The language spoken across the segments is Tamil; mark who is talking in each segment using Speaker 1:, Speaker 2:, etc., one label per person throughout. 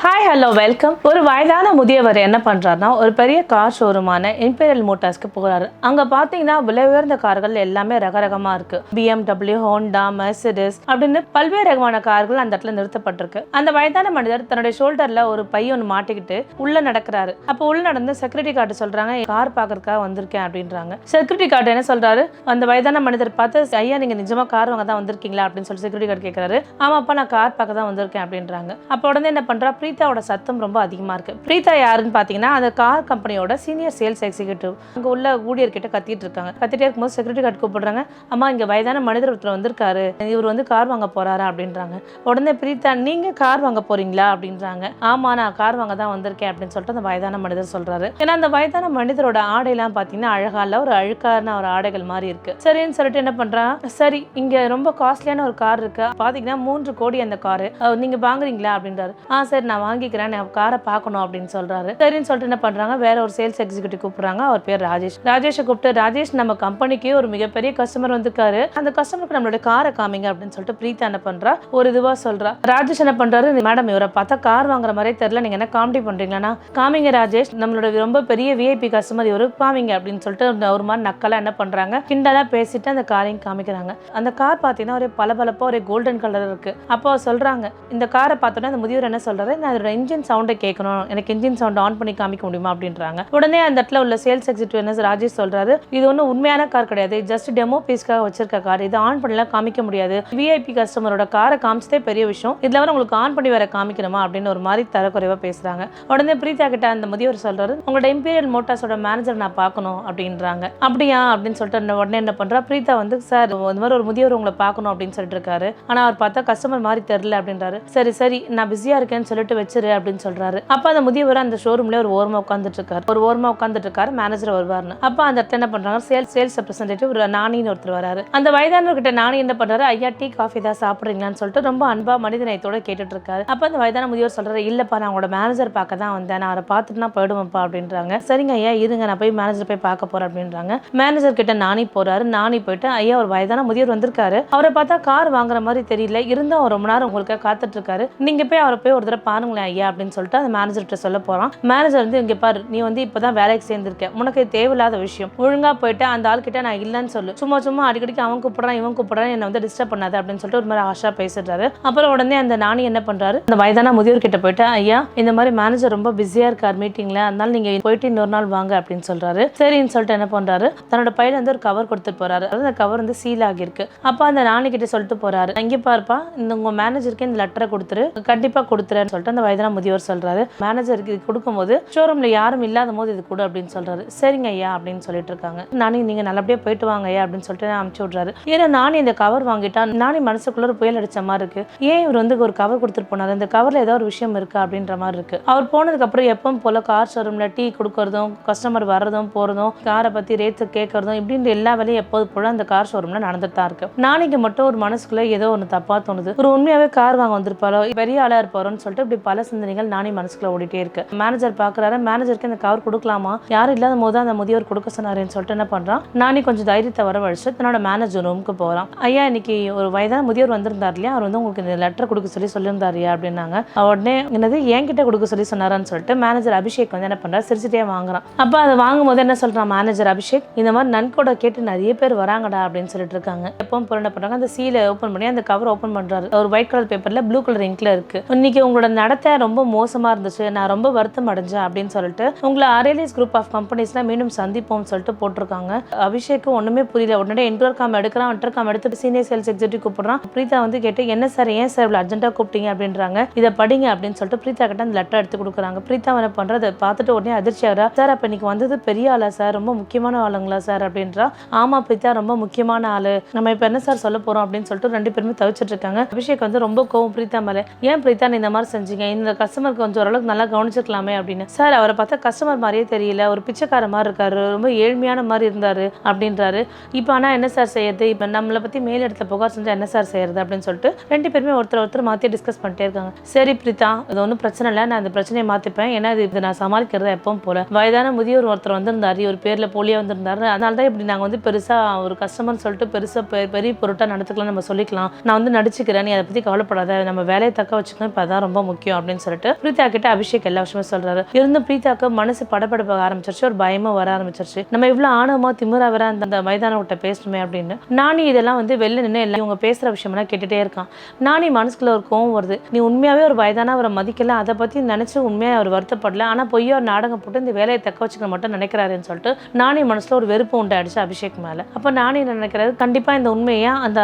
Speaker 1: Hi hello welcome. ஒரு வயதான முதியவர் என்ன பண்ணுறாருனா ஒரு பெரிய கார் ஷோரூமான இம்பீரியல் மோட்டார்ஸ்க்கு போகிறாரு. அங்கே பார்த்தீங்கன்னா விலை உயர்ந்த கார்கள் எல்லாமே ரகரகமாக இருக்குது. BMW, ஹோண்டா, மெர்சிடிஸ் அப்படின்னு பல்வேறு ரகமான கார்கள் அந்த இடத்துல நிறுத்தப்பட்டிருக்கு. அந்த வயதான மனிதர் தன்னுடைய ஷோல்டரில் ஒரு பை ஒன்று மாட்டிக்கிட்டு உள்ளே நடக்கிறாரு. அப்போ உள்ள நடந்து செக்யூரிட்டி கார்டு சொல்கிறாங்க, கார் பார்க்கறதுக்காக வந்திருக்கேன் அப்படின்றாங்க. செக்யூரிட்டி கார்டு என்ன சொல்கிறாரு, அந்த வயதான மனிதர் பார்த்து, ஐயா நீங்கள் நிஜமாக கார் வாங்க தான் வந்திருக்கீங்களா அப்படின்னு சொல்லி செக்யூரிட்டி கார்டு கேட்குறாரு. ஆமாப்பா நான் கார் பார்க்க தான் வந்திருக்கேன் அப்படின்றாங்க. அப்போ உடனே என்ன பண்ணுறா, பிரீத்தாவோட சத்தம் ரொம்ப அதிகமாக இருக்கு. பிரீத்தா யாருன்னு பார்த்தீங்கன்னா அந்த கார் கம்பெனியோட சீனியர் சேல்ஸ் எக்ஸிக்யூட்டிவ். அங்கே உள்ள ஊழியர்கிட்ட கத்திட்டு இருக்காங்க. கத்திட்டே இருக்கும்போது செக்யூரிட்டி கார்டு கூப்பிடுறாங்க, அம்மா இங்கே வயதான மனிதர் ஒருத்தர் வந்திருக்காரு, இவர் வந்து கார் வாங்க போறாரா அப்படின்றாங்க. உடனே பிரீத்தா நீங்க கார் வாங்க போறீங்களா அப்படின்றாங்க. ஆமா நான் கார் வாங்க தான் வந்திருக்கேன் அப்படின்னு சொல்லிட்டு அந்த வயதான மனிதர் சொல்றாரு. ஏன்னா அந்த வயதான மனிதரோட ஆடையெல்லாம் பார்த்தீங்கன்னா அழகா இல்ல, ஒரு அழுக்கான ஒரு ஆடைகள் மாதிரி இருக்கு. சரின்னு சொல்லிட்டு என்ன பண்றான், சரி இங்க ரொம்ப காஸ்ட்லியான ஒரு கார் இருக்கு, பாத்தீங்கன்னா 3 கோடி அந்த காரு, நீங்க வாங்குறீங்களா அப்படின்றாரு. சரி நான் வாங்கிக்கிறேன், காரை பார்க்கணும் அப்படின்னு சொல்றாரு. சரின்னு சொல்லிட்டு என்ன பண்றாங்க, வேற ஒரு சேல்ஸ் எக்ஸிக்யூட்டிவ் கூப்பிடுறாங்க. அவர் பேர் ராஜேஷ். ராஜேஷை கூப்பிட்டு, ராஜேஷ் நம்ம கம்பெனிக்கு ஒரு மிகப்பெரிய கஸ்டமர் வந்திருக்காரு, அந்த கஸ்டமருக்கு நம்மளோட காரை காமிங்க அப்படின்னு சொல்லிட்டு பிரீத்தா என்ன பண்றா, ஒரு இதுவா சொல்றா. ராஜேஷ் என்ன பண்றாரு, மேடம் இவரை பார்த்தா கார் வாங்குற மாதிரியே தெரியல, நீங்க என்ன காமெடி பண்றீங்களா, காமிங்க ராஜேஷ், நம்மளோட ரொம்ப பெரிய விஐபி கஸ்டமர் இவரு, காமிங்க அப்படின்னு சொல்லிட்டு ஒரு மாதிரி நக்கலா என்ன பண்றாங்க, கிண்டலா பேசிட்டு அந்த காரையும் காமிக்கிறாங்க. அந்த கார் பார்த்தீங்கன்னா ஒரு பளபளப்பா ஒரு கோல்டன் கலர் இருக்கு. அப்போ சொல்றாங்க, இந்த காரை பார்த்தோன்னா அந்த முதியவர் என்ன சொல்றாரு, நான் அதோட இன்ஜின் சவுண்டை கேட்கணும், எனக்கு இன்ஜின் சவுண்ட் ஆன் பண்ணி காமிக்க முடியுமா அப்படின்றாங்க. உடனே அந்த இடத்துல உள்ள சேல்ஸ் எக்ஸிக்யூட்டிவ் என்ன ராஜேஷ் சொல்றாரு, இது ஒன்றும் உண்மையான கார் கிடையாது, ஜஸ்ட் டெமோ பீஸ்க்காக வச்சிருக்க கார், இது ஆன் பண்ணலாம் காமிக்க முடியாது, விஐபி கஸ்டமரோட காரை காமிச்சதே பெரிய விஷயம், இதுல வர உங்களுக்கு ஆன் பண்ணி வேற காமிக்கணுமா அப்படின்னு ஒரு மாதிரி தரக்குறைவா பேசுறாங்க. உடனே பிரீத்தா கிட்ட அந்த முதியவர் சொல்றாரு, உங்களோட இம்பீரியல் மோட்டார்ஸோட மேனேஜர் நான் பார்க்கணும் அப்படின்றாங்க. அப்படியா அப்படின்னு சொல்லிட்டு உடனே என்ன பண்றா, பிரீத்தா வந்து சார் இந்த மாதிரி ஒரு முதியவர் உங்களை பார்க்கணும் அப்படின்னு சொல்லிட்டு இருக்காரு, ஆனா அவர் பார்த்தா கஸ்டமர் மாதிரி தெரியல அப்படின்றாரு. சரி சரி நான் பிஸியா இருக்கேன்னு சொல்லிட்டு வச்சிரு அப்படின்னு சொல்றாரு. அப்ப அந்த முதியவர் அந்த ஷோரூம்ல ஒரு ஓரமா உட்கார்ந்துட்டு இருக்காரு, மேனேஜர் வருவார்னு. அப்ப அந்த இடத்துல என்ன பண்றாங்க, சேல்ஸ் ரெப்ரசன்டேட்டிவ் நானின்னு ஒருத்தர் வராரு. அந்த வயதானவர் கிட்ட நானி என்ன பண்றாரு, ஐயா டீ காஃபி தான் சாப்பிடுறீங்களான்னு சொல்லிட்டு ரொம்ப அன்பா மனிதநேயத்தோட கேட்டுட்டு இருக்காரு. அப்ப அந்த வயதான முதியவர் சொல்றாரு, இல்லப்பா நான் உங்களோட மேனேஜர் பார்க்க தான் வந்தேன், நான் அவரை பார்த்துட்டு நான் போயிடுவேன்ப்பா அப்படின்றாங்க. சரிங்க ஐயா இருங்க நான் போய் மேனேஜர் போய் பார்க்க போறேன் அப்படின்றாங்க. மேனேஜர் கிட்ட நானி போறாரு. நானி போயிட்டு, ஐயா ஒரு வயதான முதியவர் வந்திருக்காரு, அவரை பார்த்தா கார் வாங்குற மாதிரி தெரியல, இருந்தும் அவர் ரொம்ப நேரம் உங்களுக்கு காத்துட்டு இருக்காரு, நீங்க போய் அவரை போய் ஒரு தடவை பாருங்களேன் ஐயா அப்படின்னு சொல்லிட்டு அந்த மேனேஜர்கிட்ட சொல்ல போறான். மேனேஜர் வந்து, இங்க பாரு நீ வந்து இப்பதான் வேலைக்கு சேர்ந்திருக்க, உனக்கு தேவையில்லாத விஷயம், ஒழுங்கா போயிட்டு அந்த ஆள் கிட்ட நான் இல்லைன்னு சொல்லு, சும்மா அடிக்கடிக்கு அவன் கூப்பிடுறான் இவன் கூப்பிடுறான், என்ன வந்து டிஸ்டர்ப் பண்ணாது அப்படின்னு சொல்லிட்டு ஒரு மாதிரி ஆஷா பேசிடுறாரு. அப்புறம் உடனே அந்த நானி என்ன பண்றாரு, அந்த வயதான முதியோர் கிட்ட போயிட்டு, ஐயா இந்த மாதிரி மேனேஜர் ரொம்ப பிஸியா இருக்கார் மீட்டிங்ல, அதனால நீங்க போயிட்டு இன்னொரு நாள் வாங்க அப்படின்னு சொல்றாரு. சரின்னு சொல்லிட்டு என்ன பண்றாரு, தன்னோட பையில வந்து ஒரு கவர் கொடுத்துட்டு போறாரு. அந்த கவர் வந்து சீல் ஆகிருக்கு. அப்ப அந்த நானி கிட்ட சொல்லிட்டு போறாரு, இங்க பாருப்பா இந்த உங்க மேனேஜருக்கு இந்த லெட்டரை கொடுத்துரு, கண்டிப்பா கொடுத்துறேன்னு சொல்லிட்டு அந்த வயதான முதியோர் சொல்றாரு. மேனேஜருக்கு இது கொடுக்கும்போது ஷோரூம்ல யாரும் இல்லாத போது இது கூட அப்படின்னு சொல்றாரு. சரிங்க ஐயா அப்படின்னு சொல்லிட்டு இருக்காங்க. நானி நீங்க நல்லபடியா போயிட்டு வாங்க ஐயா அப்படின்னு சொல்லிட்டு அனுப்பிச்சு விடுறாரு. ஏன்னா நானி இந்த கவர் வாங்கிட்டா, நானி மனசுக்குள்ள ஒரு புயல் அடிச்ச மாதிரி இருக்கு, ஏன் இவர் வந்து ஒரு கவர் கொடுத்துட்டு போனாரு, அந்த கவர்ல ஏதோ ஒரு விஷயம் இருக்கு அப்படின்ற மாதிரி இருக்கு. அவர் போனதுக்கு அப்புறம் எப்பவும் போல கார் ஷோரூம்ல டீ கொடுக்கறதும், கஸ்டமர் வர்றதும் போறதும், காரை பத்தி ரேட்ஸ் கேட்கறதும், இப்படின்ற எல்லா வேலையும் எப்போது போல அந்த கார் ஷோரூம்ல நடந்துட்டு தான் இருக்கு. நாளைக்கு மட்டும் ஒரு மனசுக்குள்ள ஏதோ ஒன்று தப்பா தோணுது, ஒரு உண்மையாவே கார் வாங்க வந்திருப்பாரோ, பெரிய ஆளா இருப்பாரோன்னு சொல்லிட்டு இப்படி பல சிந்தனைகள் நானி மனசுக்குள்ள ஓடிட்டே இருக்கு. மேனேஜர் பாக்குறாரு, மேனேஜருக்கு இந்த கவர் கொடுக்கலாமா, யாரும் இல்லாத போது அந்த முதியோர் கொடுக்க சொன்னாருன்னு சொல்லிட்டு என்ன பண்றான், நானி கொஞ்சம் தைரியத்தை வரவழைச்சு தன்னோட மேனேஜர் ரூமுக்கு போறான். ஐயா இன்னைக்கு ஒரு வயதான முதியோர் வந்திருந்தார் இல்லையா, அவர் வந்து உங்களுக்கு இந்த லெட்டர் கொடுக்க சொல்லியிருந்தாரு அப்படின்னாங்க. உடனே என்னது என்கிட்ட கொடுக்க சொன்னாரான்னு சொல்லிட்டு மேனேஜர் அபிஷேக் வந்து என்ன பண்றாரு, சிரிச்சுட்டே வாங்குறான். அப்ப அதை வாங்கும் போது என்ன சொல்றான் மேனேஜர் அபிஷேக், இந்த மாதிரி நன்கொடை கேட்டு நிறைய பேர் வராங்கடா அப்படின்னு சொல்லிட்டு இருக்காங்க. எப்பவும் என்ன பண்றாங்க, அந்த சீலை ஓபன் பண்ணி அந்த கவர் ஓபன் பண்றாரு. ஒரு ஒயிட் கலர் பேப்பர்ல ப்ளூ கலர் இங்க்ல இருக்கு. இன்னைக்கு உங்களோட நடத்தை ரொம்ப மோசமா இருந்துச்சு, நான் ரொம்ப வருத்தம் அடைஞ்சேன் அப்படின்னு சொல்லிட்டு உங்களை ஆரேலியஸ் குரூப் ஆஃப் கம்பெனிஸ்ல மீண்டும் சந்திப்போம் சொல்லிட்டு போட்டிருக்காங்க. அபிஷேக் ஒண்ணுமே புரியல. உடனே இன்டர்காம் எடுக்கிறான். இன்டர்காம் எடுத்து சீனியர் சேல்ஸ் எக்ஸிக்யூட்டிவ் கூப்பிடுறான். பிரீத்தா வந்து கேட்டு, என்ன சார் ஏன் சார் இவ்வளவு அர்ஜென்ட்டா கூப்பிட்டீங்க அப்படின்றாங்க. இதை படிங்க அப்படின்னு சொல்லிட்டு பிரீத்தா கிட்ட அந்த லெட்டர் எடுத்து கொடுக்குறாங்க. பிரீத்தா என்ன பண்றது பார்த்துட்டு உடனே அதிர்ச்சி ஆகிறா. சார் அப்ப இன்னைக்கு வந்தது பெரிய ஆளா சார், ரொம்ப முக்கியமான ஆளுங்களா சார் அப்படின்றா. ஆமா பிரீத்தா ரொம்ப முக்கியமான ஆளு, நம்ம இப்ப என்ன சார் சொல்ல போறோம் அப்படின்னு சொல்லிட்டு ரெண்டு பேருமே தவிச்சிட்டு இருக்காங்க. அபிஷேக் வந்து ரொம்ப கோவம் பிரீத்தா மேல, ஏன் பிரீத்தா நீ இந்த மாதிரி செஞ்சீங்க, இந்த கஸ்டமருக்கு கொஞ்சம் ஓரளவுக்கு நல்லா கவனிச்சிருக்கலாமே அப்படின்னு. சார் அவரை பார்த்தா கஸ்டமர் மாதிரியே தெரியல, ஒரு பிச்சைக்கார மாதிரி இருக்காரு, ரொம்ப ஏழ்மையான மாதிரி இருந்தாரு அப்படின்றாரு. இப்போ ஆனா என்ன சார் செய்யறது, இப்போ நம்மளை பத்தி மேல் இடத்துல புகார் செஞ்சா என்ன சார் செய்யறது அப்படின்னு சொல்லிட்டு ரெண்டு பேருமே ஒருத்தர் மாத்தி டிஸ்கஸ் பண்ணிட்டே இருக்காங்க. சரி பிரீத்தா அது ஒன்றும் பிரச்சனை இல்லை, நான் அந்த பிரச்சனையை மாத்திப்பேன், ஏன்னா இது நான் சமாளிக்கிறதா எப்பவும் போல. வயதான முதியோர் ஒருத்தர் வந்திருந்தாரு, ஒரு பேர்ல போலியா வந்திருந்தாரு, அதனால தான் இப்படி நாங்க வந்து பெருசா ஒரு கஸ்டமர் சொல்லிட்டு பெருசா பெரிய பொருட்டா நடத்துக்கலாம், நம்ம சொல்லிக்கலாம், நான் வந்து நடிச்சுக்கிறேன், நீ அதை பத்தி கவலைப்படாத, நம்ம வேலையை தக்க வச்சுக்கணும், இப்போ அதான் ரொம்ப முக்கியம் முக்கியம் அப்படின்னு சொல்லிட்டு பிரீதா கிட்ட அபிஷேக் எல்லா விஷயமே சொல்றாரு. இருந்தும் பிரீதாக்கு மனசு படபடப்ப ஆரம்பிச்சிருச்சு, ஒரு பயமா வர ஆரம்பிச்சிருச்சு. நம்ம இவ்வளவு ஆணவமா திமிரா வர அந்த மைதானவட்ட பேசணுமே அப்படின்னு. நானி இதெல்லாம் வந்து வெளில நின்று எல்லாம் இவங்க பேசுற விஷயம்லாம் கேட்டுட்டே இருக்கான். நானி மனசுக்குள்ள ஒரு கோவம் வருது. நீ உண்மையாவே ஒரு வயதான அவரை மதிக்கல, அதை பத்தி நினைச்சு உண்மையா அவர் வருத்தப்படல, ஆனா பொய்யா ஒரு நாடகம் போட்டு இந்த வேலையை தக்க வச்சுக்க மட்டும் நினைக்கிறாருன்னு சொல்லிட்டு நானி மனசுல ஒரு வெறுப்பு உண்டாயிடுச்சு அபிஷேக் மேல. அப்ப நானி நினைக்கிறாரு, கண்டிப்பா இந்த உண்மையா அந்த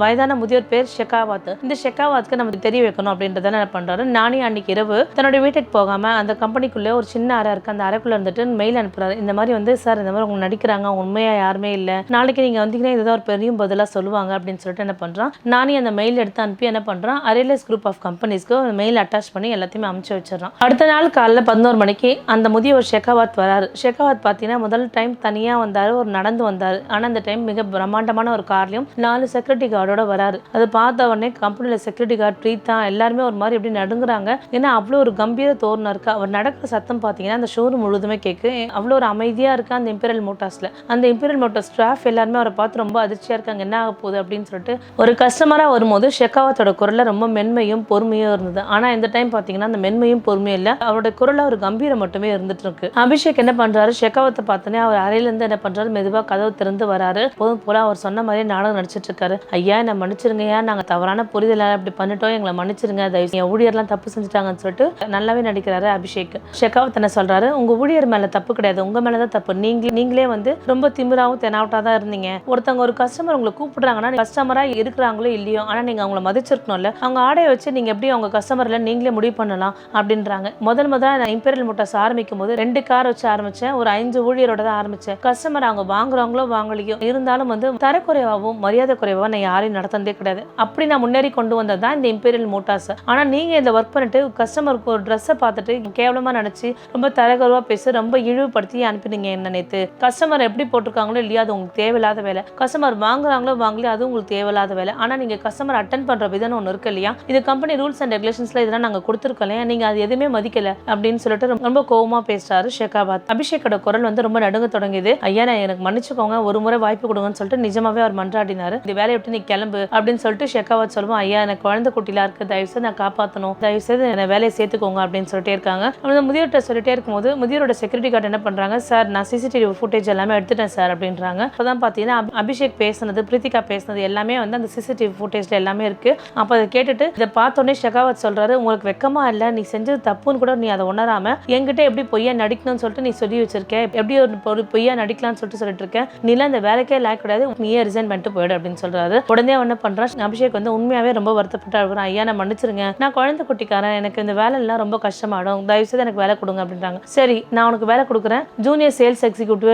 Speaker 1: வயதான முதியோர் பேர் ஷெகாவத், இந்த ஷெகாவத்துக்கு நமக்கு தெரிய வைக்கணும் அப்படின்றத என்ன பண்றாரு. நானி அன்னைக்கு இரவு தன்னுடைய வீட்டுக்கு போகாம அந்த கம்பெனிக்குள்ளே ஒரு சின்ன அறை இருக்கு, அந்த அறைக்குள்ள இருந்துட்டு மெயில் அனுப்புறாரு. இந்த மாதிரி வந்து சார் இந்த மாதிரி அவங்க நடிக்கிறாங்க, உண்மையா யாருமே இல்ல, நாளைக்கு நீங்க வந்தீங்கன்னா இதுதான் ஒரு பெரிய பதிலா சொல்லுவாங்க அப்படின்னு சொல்லிட்டு என்ன பண்றான். நானி அந்த மெயில் எடுத்து அனுப்பி என்ன பண்றான், அரேலஸ் குரூப் ஆஃப் கம்பெனிஸ்க்கு மெயில் அட்டாச் பண்ணி எல்லாத்தையுமே அனுப்பிச்சு வச்சிடறான். அடுத்த நாள் காலைல 11 மணிக்கு அந்த முதியவர் ஷெகாவத் வராரு. ஷெகாவத் பார்த்தீங்கன்னா முதல் டைம் தனியா வந்தாரு, ஒரு நடந்து வந்தாரு. ஆனா அந்த டைம் மிக பிரம்மாண்டமான ஒரு கார்லயும் 4 செக்யூரிட்டி கார்டோட வராரு. அதை பார்த்த உடனே கம்பெனியில செக்யூரிட்டி கார்டு பிரீதா எல்லாருமே ஒரு மாதிரி எப்படி நடுங்குறாங்க. ஏன்னா அவ்வளோ ஒரு கம்பீர தோரணம் இருக்கு. அவர் நடக்கிற சத்தம் பார்த்தீங்கன்னா அந்த ஷோரூம் முழுதுமே கேட்கு. அவ்வளோ ஒரு அமைதியா இருக்கு அந்த இம்பீரியல் மோட்டார்ஸ்ல. அந்த இம்பீரியல் மோட்டார்ஸ் ஸ்டாஃப் எல்லாருமே அவரை பார்த்து ரொம்ப அதிர்ச்சியா இருக்காங்க, என்ன ஆக போகுது அப்படின்னு சொல்லிட்டு. ஒரு கஸ்டமரா வரும்போது ஷெகாவத்தோட குரல்ல ரொம்ப மென்மையும் பொறுமையும் இருந்தது. ஆனா இந்த டைம் பார்த்தீங்கன்னா அந்த மென்மையும் பொறுமையும் இல்ல, அவரோட குரல்ல ஒரு கம்பீரம் மட்டுமே இருந்துட்டு இருக்கு. அபிஷேக் என்ன பண்றாரு, ஷெகாவத்தை பார்த்தோன்னே அவர் அறையில இருந்து என்ன பண்றாரு, மெதுவா கதவு திறந்து வராரு. போதும் போல அவர் சொன்ன மாதிரி நாடகம் நடிச்சிட்டு இருக்காரு. ஐயா என்ன மன்னிச்சிருங்கய்யா, நாங்க தவறான புரிதலால அப்படி பண்ணிட்டோம், எங்களை மன்னிச்சிருங்க, தயவு ஊழியர்லாம் தப்பு செஞ்சுட்டாங்கன்னு சொல்லிட்டு நல்லாவே நடிக்கிறாரு அபிஷேக். ஷெகாவத் என்ன சொல்றாரு, உங்க ஊழியர் மேல தப்பு கிடையாது, உங்க மேலதான் தப்பு. நீங்களே வந்து ரொம்ப திமிராவும் தெனாவட்டா தான் இருந்தீங்க. ஒருத்தவங்க ஒரு கஸ்டமர் உங்களை கூப்பிடுறாங்கன்னா கஸ்டமரா இருக்கிறாங்களோ இல்லையோ, ஆனா நீங்க அவங்களை மதிச்சிருக்கணும்ல. அவங்க ஆடையை வச்சு நீங்க எப்படி அவங்க கஸ்டமர்ல நீங்களே முடிவு பண்ணலாம் அப்படின்றாங்க. முதல்ல நான் இம்பீரியல் மோட்டார்ஸ் ஆரம்பிக்கும் போது 2 கார் வச்சு ஆரம்பிச்சேன், ஒரு 5 ஊழியரோட தான் ஆரம்பிச்சேன். கஸ்டமர் அவங்க வாங்குறவங்களோ வாங்கலையோ இருந்தாலும் வந்து தரக்குறைவாகவும் மரியாதை குறைவாகவும் நான் யாரையும் நடத்ததே கிடையாது. அப்படி நான் முன்னேறி கொண்டு வந்தது தான் இந்த இம்பீரியல் மோட்டார்ஸ். ஆனா நீங்க இந்த ஒர்க் பண்ணிட்டு கஸ்டமருக்கு ஒரு ட்ரெஸ்ஸை பார்த்துட்டு கேவலமா நினைச்சு ரொம்ப தரக்குறைவா பேசி ரொம்ப இழிவுபடுத்தி அனுப்பினீங்க. என்ன நேத்து கஸ்டமர் எப்படி போட்டிருக்காங்களோ இல்லையா, அது உங்களுக்கு தேவையில்லாத வேலை. கஸ்டமர் வாங்குறாங்களோ வாங்கலையோ அது உங்களுக்கு தேவையில்லாத வேலை. ஆனா நீங்க கஸ்டமர் அட்டென்ட் பண்ற விதம் ஒன்று இருக்கு இல்லையா, இது கம்பெனி ரூல்ஸ் அண்ட் ரெகுலேஷன்ஸ்ல இதெல்லாம் நாங்க கொடுத்துருக்கோம் இல்லையா, நீங்க அது எதுவுமே மதிக்கல அப்படின்னு சொல்லிட்டு ரொம்ப கோவமா பேசுறாரு ஷெகாவத். அபிஷேக்கோட குரல் வந்து ரொம்ப நடுங்க தொடங்கியது. ஐயா நான் எனக்கு மன்னிச்சுக்கோங்க, ஒரு முறை வாய்ப்பு கொடுங்கன்னு சொல்லிட்டு நிஜமாவே அவர் மன்றாடினாரு. இந்த வேலையை விட்டு நீ கிளம்பு அப்படின்னு சொல்லிட்டு ஷெகாவத் சொல்லுவோம். ஐயா எனக்கு குழந்தை குட்டிலாம் இருக்கு, தயவுசெய்து நான் காப்பாற்றணும், தயவுசெய்து என்ன வேலையை சேர்த்துக்கோங்க அப்படின்னு சொல்லிட்டே இருக்காங்க. முதியோர்கிட்ட சொல்லிட்டே இருக்கும்போது முதியோரோட செக்யூரிட்டி கார்டு என்ன பண்றாங்க, சார் நான் சிசிடிவி ஃபுட்டேஜ் எல்லாமே எடுத்துட்டேன் சார் அப்படின்றாங்க. அப்பதான் பாத்தீங்கன்னா அபிஷேக் பேசுனது பிரீத்திகா பேசுனது எல்லாமே வந்து அந்த சிசிடிவி ஃபுட்டேஜ்ல எல்லாமே இருக்கு. அப்ப அதை கேட்டுட்டு இதை பார்த்தோன்னே ஷெகாவத் சொல்றாரு, உங்களுக்கு வெக்கமா இல்ல, நீ செஞ்சது தப்புன்னு கூட நீ அதை உணராம என்கிட்ட எப்படி பொய்யா நடிக்கணும்னு சொல்லிட்டு நீ சொல்லி வச்சிருக்க, எப்படி ஒரு பொய்யா நடிக்கலாம்னு சொல்லிட்டு இருக்கேன், நீலாம் இந்த வேலைக்கே லாய்க்க கூடாது, நீயே ரிசைன் பண்ணிட்டு போயிடு அப்படின்னு சொல்றாரு. உடனே என்ன பண்றான் அபிஷேக் வந்து உண்மையாவே ரொம்ப வருத்தப்பட்டு இருக்கிறான். ஐயா நான் மன்னிச்சிருங்க, நான் குழந்தை குட்டிக்காரன், எனக்கு இந்த வேலை எல்லாம் ரொம்ப கஷ்டமாடும், தயவுசெய்து எனக்கு வேலை கொடுங்க அப்படின்றாங்க. சரி நான் உனக்கு வேலை கொடுக்குறேன், ஜூனியர் சேல்ஸ் எக்ஸிக்யூட்டிவ்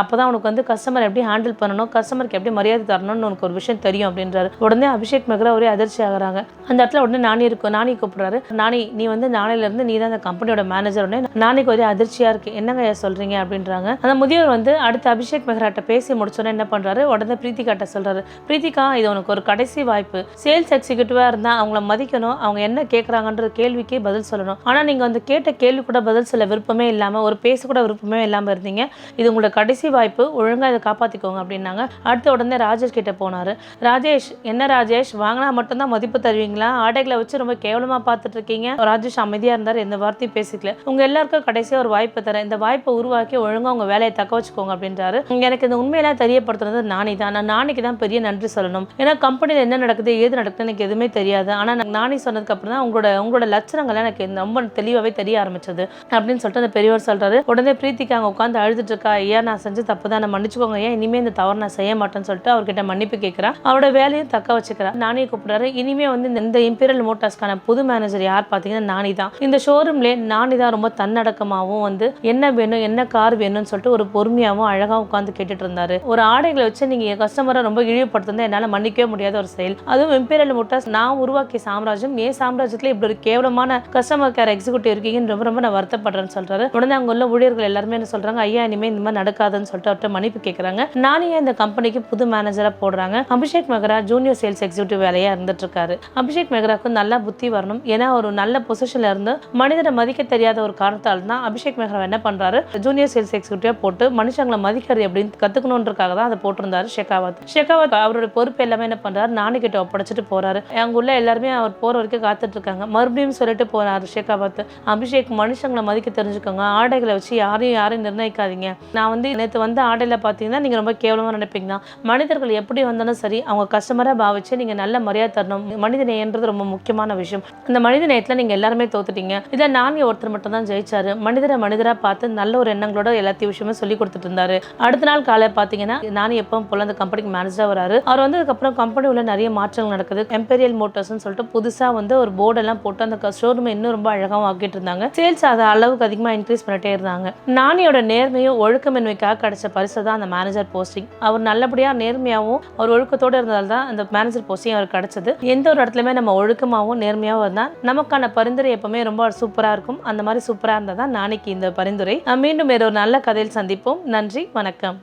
Speaker 1: அப்பதான் உனக்கு வந்து கஸ்டமர் எப்படி ஹேண்டில் பண்ணணும், கஸ்டமருக்கு எப்படி மரியாதை தரணும்னு உனக்கு ஒரு விஷயம் தெரியும் அப்படின்றாரு. உடனே அபிஷேக் மெகரா ஒரே அதிர்ச்சி ஆகுறாங்க. அந்த இடத்துல உடனே நானி கூப்பிடுறாரு. நானி நீ வந்து நாளையில இருந்து நீ தான் அந்த கம்பெனியோட மேனேஜர். உடனே நானிக்கு ஒரே அதிர்ச்சியா இருக்கு, என்னங்க சொல்றீங்க அப்படின்றாங்க. அந்த முதியவர் வந்து அடுத்து அபிஷேக் மெகராட்ட பேசி முடிச்சோன்னே என்ன பண்றாரு, உடனே பிரீத்திகாட்ட சொல்றாரு, பிரீத்திகா இது உனக்கு ஒரு கடைசி வாய்ப்பு, சேல்ஸ் எக்ஸிக்யூட்டிவா இருந்தா அவங்கள மதிக்கணும், அவங்க என்ன கேட்கறாங்கன்ற கேள்விக்கு பதில் சொல்லணும். ஆனா நீங்க வந்து கேட்ட கேள்வி கூட பதில் சொல்ல விருப்பமே இல்லாம ஒரு பேச கூட விருப்பமே இல்லாம இருந்தீங்க, இது உங்களோட கடைசி வாய்ப்பு, ஒழுங்கா இதை காப்பாத்திக்கோங்க அப்படின்னாங்க. அடுத்த உடனே ராஜேஷ் கிட்ட போனாரு. ராஜேஷ் என்ன ராஜேஷ் வாங்கினா மட்டும்தான் மதிப்பு தருவீங்களா, ஆடைகளை வச்சு ரொம்ப கேவலமா பார்த்துட்டு இருக்கீங்க. ராஜேஷ் அமைதியா இருந்தாரு, எந்த வார்த்தையும் பேசிக்கல. உங்க எல்லாருக்கும் கடைசியா ஒரு வாய்ப்பு தரேன், இந்த வாய்ப்பை உருவாக்கி ஒழுங்கா உங்க வேலையை தக்க வச்சுக்கோங்க அப்படின்றாரு. எனக்கு இந்த உண்மையெல்லாம் தெரியப்படுத்துறது நானி தான், நான் நானிக்கு தான் பெரிய நன்றி சொல்லணும். ஏன்னா கம்பெனியில் என்ன நடக்குது ஏது நடக்குது எனக்கு எதுவுமே தெரியாது, ஆனா நானி சொன்னதுக்கு அப்புறம் தான் உங்களோட லட்சணங்கள் எனக்கு ரொம்ப தெளிவாகவே தெரிய ஆரம்பிச்சது அப்படின்னு சொல்லிட்டு அந்த பெரியவர் சொல்றாரு. உடனே பிரீத்திக்கு அங்க உட்காந்து அழுதுட்டு இருக்கா. ஐயா நான் செஞ்சு தப்பு தான், நான் மன்னிச்சுக்கோங்க, ஏன் இனிமே இந்த தவறு நான் செய்ய மாட்டேன்னு சொல்லிட்டு அவர்கிட்ட மன்னிப்பு கேட்கிறா. அவரோட வேலையும் தக்க வச்சுக்கிறா. நானே கூப்பிடுறாரு. இனிமே வந்து இந்த இம்பீரியல் மோட்டார்ஸ்க்கான புது மேனேஜர் யார் பார்த்தீங்கன்னா நானி தான். இந்த ஷோரூம்ல நானி தான் ரொம்ப தன்னடக்கமாகவும் வந்து என்ன வேணும் என்ன கார் வேணும்னு சொல்லிட்டு ஒரு பொறுமையாகவும் அழகா உட்காந்து கேட்டுட்டு இருந்தாரு. ஒரு ஆடைகளை வச்சு நீங்க கஸ்டமரை ரொம்ப இழிவுபடுத்துறது என்னால மன்னிக்கவே முடியாத ஒரு செயல். அதுவும் இம்பீரியல் மோட்டார்ஸ் நான் உருவாக்கிய சாம்ராஜ்யம், ஏன் சாம்ராஜ்யத்துல இப்படி ஒரு கேவலமான கஸ்டமர் கேர் எக்ஸிக்யூட்டிவ் இருக்கீங்கன்னு ரொம்ப நான் வருத்தப்படுறேன்னு சொல்றாரு. உடனே அங்க உள்ள ஊழியர்கள் எல்லாருமே என்ன சொல்றாங்க, ஐயா இனிமே இந்த மாதிரி நடக்காதுன்னு சொல்லிட்டு அவர்கிட்ட மன்னிப்பு கேட்கறாங்க. நானே இந்த கம்பெனிக்கு புது மேனேஜரா போடுறாங்க. அபிஷேக் மெகரா ஜூனியர் சேல்ஸ் எக்ஸிக்யூட்டிவ் வேலையா இருந்துட்டு இருக்காரு. அபிஷேக் மெகராக்கு நல்லா புத்தி வரணும், ஏன்னா ஒரு நல்ல பொசிஷன்ல இருந்து மனிதரை மதிக்க தெரியாத ஒரு காரணத்தால் தான் அபிஷேக் மெகரா என்ன பண்றாரு, ஜூனியர் சேல்ஸ் எக்ஸிக்யூட்டிவா போட்டு மனுஷங்களை மதிக்கிறது அப்படின்னு கத்துக்கணுன்றதுக்காக தான் அதை போட்டிருந்தாரு ஷெகாவத் அவரோட பொறுப்பு எல்லாமே என்ன பண்றாரு, நானி கிட்ட ஒப்படைச்சிட்டு போறாரு. அங்க உள்ள எல்லாருமே அவர் போற வரைக்கும் காத்துட்டு இருக்காங்க. மறுபடியும் சொல்லிட்டு போறாரு ஷேகாவத், அபிஷேக் மனுஷங்களை மதிக்க தெரிஞ்சுக்கோங்க, ஆடைகளை வச்சு யாரையும் நிர்ணயிக்காதீங்க. நான் வந்து நேற்று வந்து ஆடையில் பார்த்தீங்கன்னா நீங்கள் ரொம்ப கேவலமாக நினைப்பீங்கன்னா, மனிதர்கள் எப்படி வந்தாலும் சரி அவங்க கஸ்டமராக பாவிச்சு நீங்கள் நல்ல மரியாதை தரணும். மனித நேயன்றது ரொம்ப முக்கியமான விஷயம். இந்த மனித நேயத்தில் நீங்கள் எல்லாருமே தோத்துட்டீங்க. இதை நானே ஒருத்தர் மட்டும் தான் ஜெயிச்சாரு. மனிதராக பார்த்து நல்ல ஒரு எண்ணங்களோட எல்லாத்தையும் விஷயமே சொல்லி கொடுத்துட்டு இருந்தாரு. அடுத்த நாள் காலை பார்த்தீங்கன்னா நானே எப்பவும் போல அந்த கம்பெனிக்கு மேனேஜராக வராரு. அவர் வந்ததுக்கப்புறம் கம்பெனி உள்ள நிறைய மாற்றங்கள் நடக்குது. எம்பீரியல் மோட்டார்ஸ்னு சொல்லிட்டு புதுசாக வந்து ஒரு போர்டெல்லாம் போட்டு அந்த ஷோரூமை இன்னும் ரொம்ப அழகாகவும் ஆக்கிட்டு இருந்தாங்க. சேல்ஸ் அதை அளவுக்கு அதிகமாக இன்க்ரீஸ் பண்ணிட்டே இருந்தாங்க. நானியோட நேர்மையும் ஒழுக்கமின்மைக்காக கிடைச்ச பரிசு தான் அந்த மேனேஜர் போஸ்டிங். அவர் நல்லபடியாக நேர்மையாகவும் அவர் ஒழுக்கத்தோடு இருந்தால் தான் அந்த மேனேஜர் போஸ்டிங் அவர் கிடைச்சது. எந்த ஒரு இடத்துலையுமே நம்ம ஒழுக்கமாகவும் நேர்மையாகவும் இருந்தால் நமக்கான பரிந்துரை எப்பவுமே ரொம்ப சூப்பராக இருக்கும். அந்த மாதிரி சூப்பராக இருந்தால் தான் நாளைக்கு இந்த பரிந்துரை. மீண்டும் வேற ஒரு நல்ல கதையில் சந்திப்போம். நன்றி, வணக்கம்.